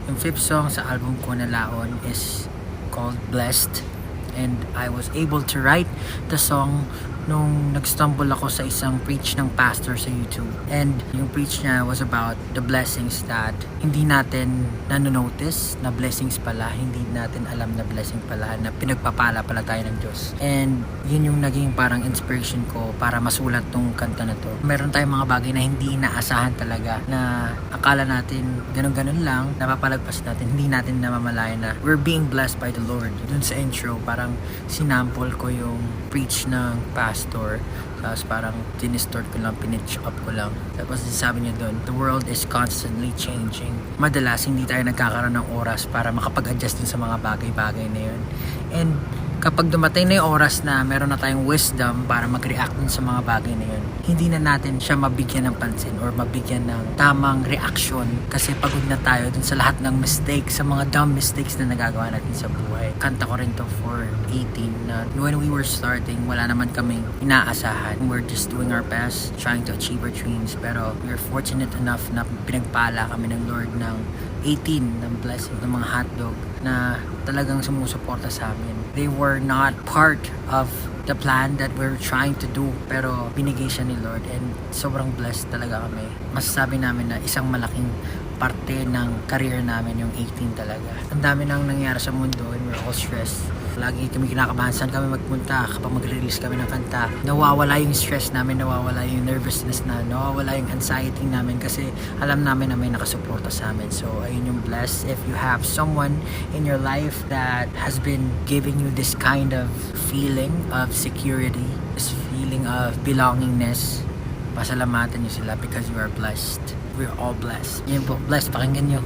Yung fifth song sa album ko na Laon is called Blessed. And I was able to write the song nung nag-stumble ako sa isang preach ng pastor sa YouTube. And yung preach niya was about the blessings that hindi natin nanonotice na blessings pala, hindi natin alam na blessing pala, na pinagpapala pala tayo ng Diyos. And yun yung naging parang inspiration ko para masulat tong kanta na to. Meron tayong mga bagay na hindi inaasahan talaga, na akala natin ganun-ganun lang, napapalagpas natin, hindi natin namamalayan na we're being blessed by the Lord. Dun sa intro, parang sinample ko yung preach ng pastor, tapos parang tinistort ko lang, pinitch up ko lang. Tapos sabi niya doon, the world is constantly changing. Madalas hindi tayo nagkakaroon ng oras para makapag-adjust din sa mga bagay-bagay na yun. And kapag dumating na yung oras na meron na tayong wisdom para mag-react din sa mga bagay na yun, hindi na natin siya mabigyan ng pansin or mabigyan ng tamang reaksyon kasi pagod na tayo dun sa lahat ng mistakes, sa mga dumb mistakes na nagagawa natin sa buhay. Kanta ko rin to for 18 na when we were starting, wala naman kaming inaasahan. We're just doing our best, trying to achieve our dreams, pero we're fortunate enough na pinagpala kami ng Lord ng 18 ng blessing ng mga hotdog na talagang sumusuporta sa amin. They were not part of the plan that we're trying to do, pero binigay siya ni Lord and sobrang blessed talaga kami. Masasabi namin na isang malaking parte ng career namin yung 18 talaga. Ang dami nang nangyari sa mundo and we're all stressed. Lagi kami kinakabahan saan kami magpunta kapag mag-release kami ng kanta. Nawawala yung stress namin, nawawala yung nervousness na, nawawala yung anxiety namin kasi alam namin na may nakasuporta sa amin. So ayun yung blessed. If you have someone in your life that has been giving you this kind of feeling of security, this feeling of belongingness, pasalamatan niyo sila because you are blessed. We're all blessed. Yan po, blessed. Pakinggan nyo.